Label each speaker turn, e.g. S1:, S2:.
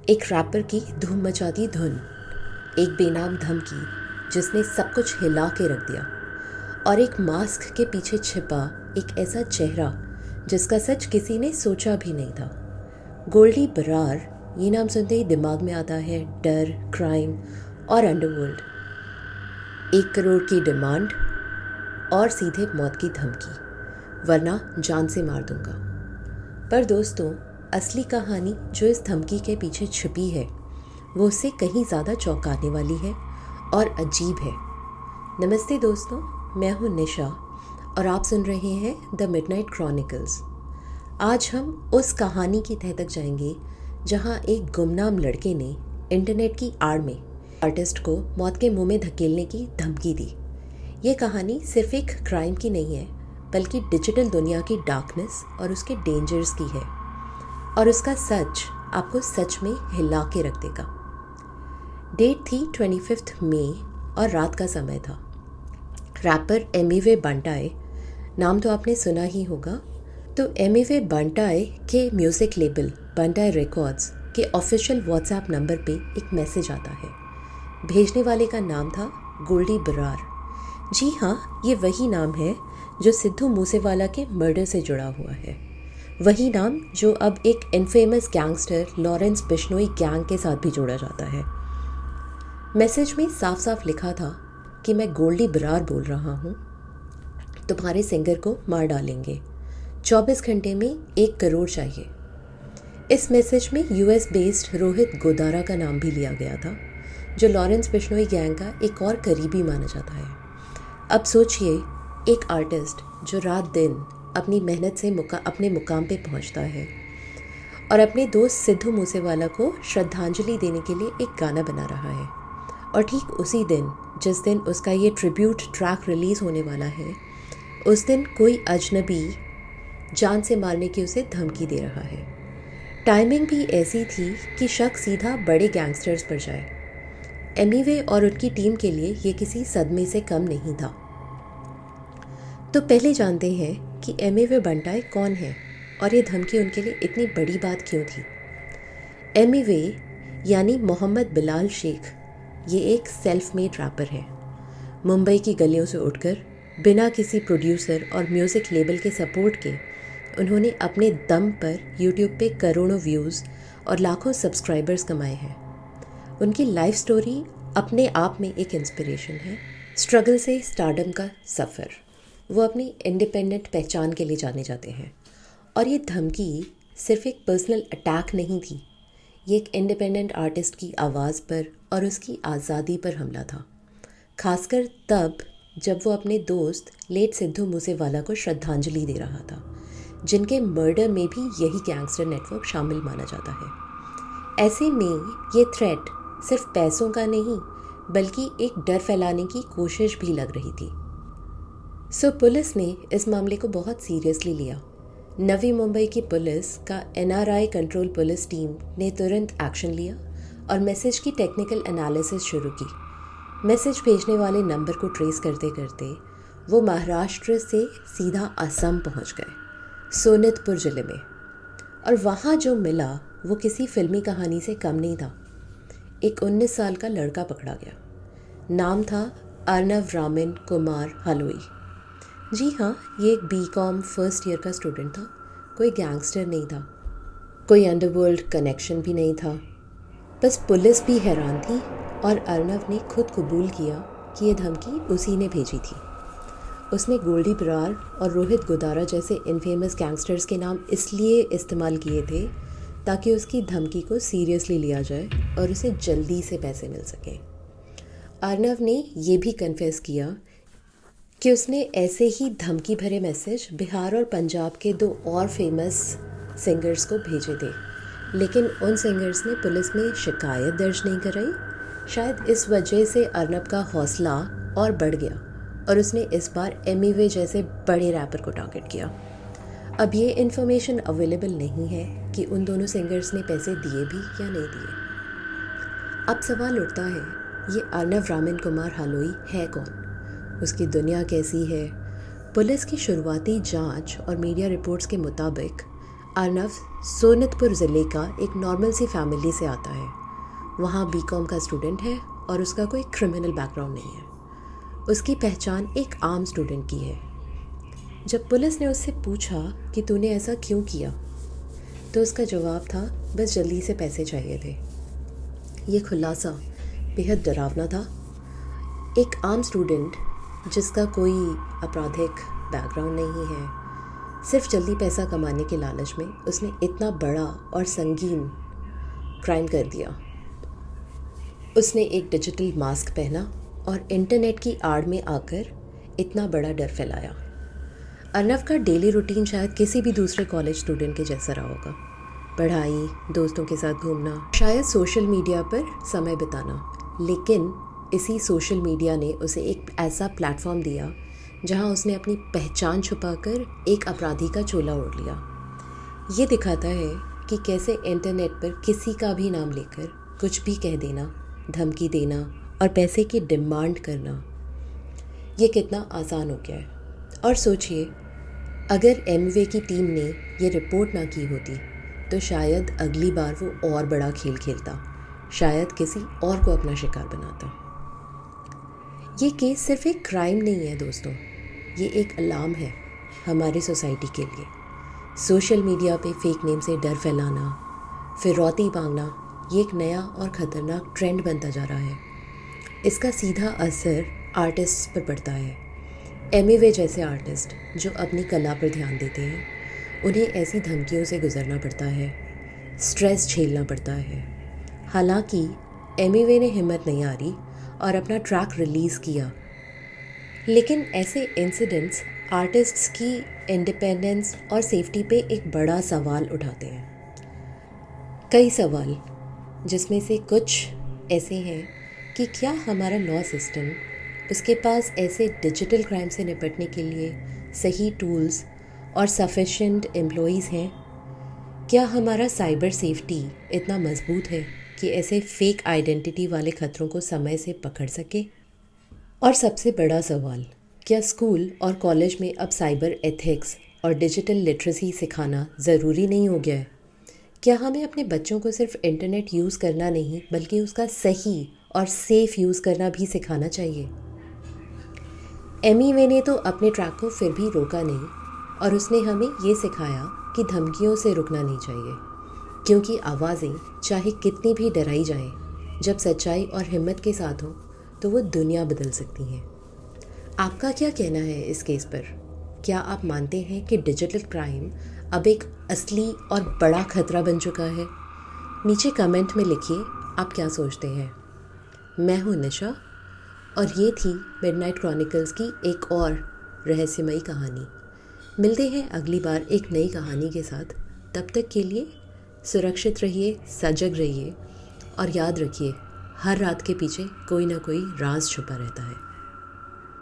S1: एक रैपर की धूम मचाती धुन, एक बेनाम धमकी जिसने सब कुछ हिला के रख दिया, और एक मास्क के पीछे छिपा एक ऐसा चेहरा जिसका सच किसी ने सोचा भी नहीं था। गोल्डी बरार, ये नाम सुनते ही दिमाग में आता है डर, क्राइम और अंडरवर्ल्ड। 1 करोड़ की डिमांड और सीधे मौत की धमकी, वरना जान से मार दूंगा। पर दोस्तों, असली कहानी जो इस धमकी के पीछे छिपी है वो उससे कहीं ज़्यादा चौंकाने वाली है और अजीब है। नमस्ते दोस्तों, मैं हूँ निशा और आप सुन रहे हैं द मिडनाइट क्रॉनिकल्स। आज हम उस कहानी की तह तक जाएंगे जहाँ एक गुमनाम लड़के ने इंटरनेट की आड़ में आर्टिस्ट को मौत के मुंह में धकेलने की धमकी दी। ये कहानी सिर्फ एक क्राइम की नहीं है, बल्कि डिजिटल दुनिया की डार्कनेस और उसके डेंजर्स की है, और उसका सच आपको सच में हिला के रख देगा। डेट थी 25 मई और रात का समय था। रैपर एमिवे बंटाई, नाम तो आपने सुना ही होगा। तो एमिवे बंटाई के म्यूज़िक लेबल बंटाई रिकॉर्ड्स के ऑफिशियल व्हाट्सएप नंबर पे एक मैसेज आता है। भेजने वाले का नाम था गोल्डी बरार। जी हाँ, ये वही नाम है जो सिद्धू मूसेवाला के मर्डर से जुड़ा हुआ है, वही नाम जो अब एक infamous gangster Lawrence Bishnoi gang के साथ भी जोड़ा जाता है। मैसेज में साफ साफ लिखा था कि मैं गोल्डी बरार बोल रहा हूँ, तुम्हारे सिंगर को मार डालेंगे, 24 घंटे में 1 करोड़ चाहिए। इस मैसेज में यूएस बेस्ड रोहित गोदारा का नाम भी लिया गया था, जो लॉरेंस बिश्नोई गैंग का एक और करीबी माना जाता है। अब सोचिए, एक आर्टिस्ट जो रात दिन अपनी मेहनत से अपने मुकाम पे पहुंचता है और अपने दोस्त सिद्धू मूसेवाला को श्रद्धांजलि देने के लिए एक गाना बना रहा है, और ठीक उसी दिन जिस दिन उसका ये ट्रिब्यूट ट्रैक रिलीज़ होने वाला है, उस दिन कोई अजनबी जान से मारने की उसे धमकी दे रहा है। टाइमिंग भी ऐसी थी कि शक सीधा बड़े गैंगस्टर्स पर जाए। एमिवे और उनकी टीम के लिए ये किसी सदमे से कम नहीं था। तो पहले जानते हैं कि एमिवे बंटाई कौन है और ये धमकी उनके लिए इतनी बड़ी बात क्यों थी। एमिवे यानी मोहम्मद बिलाल शेख, ये एक सेल्फ मेड रैपर है। मुंबई की गलियों से उठकर बिना किसी प्रोड्यूसर और म्यूज़िक लेबल के सपोर्ट के उन्होंने अपने दम पर यूट्यूब पे करोड़ों व्यूज़ और लाखों सब्सक्राइबर्स कमाए हैं। उनकी लाइफ स्टोरी अपने आप में एक इंस्पिरेशन है। स्ट्रगल से स्टारडम का सफ़र, वो अपनी इंडिपेंडेंट पहचान के लिए जाने जाते हैं। और ये धमकी सिर्फ एक पर्सनल अटैक नहीं थी, ये एक इंडिपेंडेंट आर्टिस्ट की आवाज़ पर और उसकी आज़ादी पर हमला था। खासकर तब जब वो अपने दोस्त लेट सिद्धू मूसेवाला को श्रद्धांजलि दे रहा था, जिनके मर्डर में भी यही गैंगस्टर नेटवर्क शामिल माना जाता है। ऐसे में ये थ्रेट सिर्फ पैसों का नहीं, बल्कि एक डर फैलाने की कोशिश भी लग रही थी। पुलिस ने इस मामले को बहुत सीरियसली लिया। नवी मुंबई की पुलिस का एनआरआई कंट्रोल पुलिस टीम ने तुरंत एक्शन लिया और मैसेज की टेक्निकल एनालिसिस शुरू की। मैसेज भेजने वाले नंबर को ट्रेस करते करते वो महाराष्ट्र से सीधा असम पहुंच गए, सोनितपुर ज़िले में। और वहाँ जो मिला वो किसी फिल्मी कहानी से कम नहीं था। एक 19 साल का लड़का पकड़ा गया। नाम था अर्नव रामिन कुमार हलोई। जी हाँ, ये एक बीकॉम फर्स्ट ईयर का स्टूडेंट था। कोई गैंगस्टर नहीं था, कोई अंडरवर्ल्ड कनेक्शन भी नहीं था। बस पुलिस भी हैरान थी और अर्नव ने खुद कबूल किया कि ये धमकी उसी ने भेजी थी। उसने गोल्डी बरार और रोहित गोदारा जैसे इनफेमस गैंगस्टर्स के नाम इसलिए इस्तेमाल किए थे ताकि उसकी धमकी को सीरियसली लिया जाए और उसे जल्दी से पैसे मिल सकें। अर्नव ने ये भी कन्फेस किया कि उसने ऐसे ही धमकी भरे मैसेज बिहार और पंजाब के 2 और फेमस सिंगर्स को भेजे थे, लेकिन उन सिंगर्स ने पुलिस में शिकायत दर्ज नहीं कराई। शायद इस वजह से अर्नब का हौसला और बढ़ गया और उसने इस बार एमिवे जैसे बड़े रैपर को टारगेट किया। अब ये इन्फॉर्मेशन अवेलेबल नहीं है कि उन दोनों सिंगर्स ने पैसे दिए भी या नहीं दिए। अब सवाल उठता है, ये अर्नव रामिन कुमार हलोई है कौन? उसकी दुनिया कैसी है? पुलिस की शुरुआती जांच और मीडिया रिपोर्ट्स के मुताबिक अर्नव सोनितपुर ज़िले का एक नॉर्मल सी फैमिली से आता है। वहाँ बीकॉम का स्टूडेंट है और उसका कोई क्रिमिनल बैकग्राउंड नहीं है। उसकी पहचान एक आम स्टूडेंट की है। जब पुलिस ने उससे पूछा कि तूने ऐसा क्यों किया, तो उसका जवाब था बस जल्दी से पैसे चाहिए थे। ये खुलासा बेहद डरावना था। एक आम स्टूडेंट जिसका कोई आपराधिक बैकग्राउंड नहीं है, सिर्फ जल्दी पैसा कमाने के लालच में उसने इतना बड़ा और संगीन क्राइम कर दिया। उसने एक डिजिटल मास्क पहना और इंटरनेट की आड़ में आकर इतना बड़ा डर फैलाया। अर्नव का डेली रूटीन शायद किसी भी दूसरे कॉलेज स्टूडेंट के जैसा रहा होगा। पढ़ाई, दोस्तों के साथ घूमना, शायद सोशल मीडिया पर समय बिताना। लेकिन इसी सोशल मीडिया ने उसे एक ऐसा प्लेटफॉर्म दिया जहां उसने अपनी पहचान छुपाकर एक अपराधी का चोला ओढ़ लिया। ये दिखाता है कि कैसे इंटरनेट पर किसी का भी नाम लेकर कुछ भी कह देना, धमकी देना और पैसे की डिमांड करना, ये कितना आसान हो गया है। और सोचिए, अगर एमवे की टीम ने ये रिपोर्ट ना की होती तो शायद अगली बार वो और बड़ा खेल खेलता, शायद किसी और को अपना शिकार बनाता। ये केस सिर्फ एक क्राइम नहीं है दोस्तों, ये एक अलार्म है हमारी सोसाइटी के लिए। सोशल मीडिया पे फेक नेम से डर फैलाना, फिरौती मांगना, ये एक नया और ख़तरनाक ट्रेंड बनता जा रहा है। इसका सीधा असर आर्टिस्ट्स पर पड़ता है। एमिवे जैसे आर्टिस्ट जो अपनी कला पर ध्यान देते हैं, उन्हें ऐसी धमकियों से गुजरना पड़ता है, स्ट्रेस झेलना पड़ता है। हालांकि एमिवे ने हिम्मत नहीं हारी और अपना ट्रैक रिलीज़ किया, लेकिन ऐसे इंसिडेंट्स आर्टिस्ट्स की इंडिपेंडेंस और सेफ्टी पे एक बड़ा सवाल उठाते हैं। कई सवाल, जिसमें से कुछ ऐसे हैं कि क्या हमारा लॉ सिस्टम, उसके पास ऐसे डिजिटल क्राइम से निपटने के लिए सही टूल्स और सफिशिएंट एम्प्लॉइज़ हैं? क्या हमारा साइबर सेफ्टी इतना मजबूत है कि ऐसे फेक आइडेंटिटी वाले खतरों को समय से पकड़ सके? और सबसे बड़ा सवाल, क्या स्कूल और कॉलेज में अब साइबर एथिक्स और डिजिटल लिटरेसी सिखाना ज़रूरी नहीं हो गया है? क्या हमें अपने बच्चों को सिर्फ इंटरनेट यूज़ करना नहीं, बल्कि उसका सही और सेफ़ यूज़ करना भी सिखाना चाहिए? एमिवे ने तो अपने ट्रैक को फिर भी रोका नहीं, और उसने हमें ये सिखाया कि धमकियों से रुकना नहीं चाहिए, क्योंकि आवाज़ें चाहे कितनी भी डराई जाएं, जब सच्चाई और हिम्मत के साथ हो तो वो दुनिया बदल सकती हैं। आपका क्या कहना है इस केस पर? क्या आप मानते हैं कि डिजिटल क्राइम अब एक असली और बड़ा खतरा बन चुका है? नीचे कमेंट में लिखिए आप क्या सोचते हैं। मैं हूँ निशा और ये थी मिडनाइट क्रॉनिकल्स की एक और रहस्यमयी कहानी। मिलते हैं अगली बार एक नई कहानी के साथ। तब तक के लिए सुरक्षित रहिए, सजग रहिए और याद रखिए, हर रात के पीछे कोई ना कोई राज छुपा रहता है।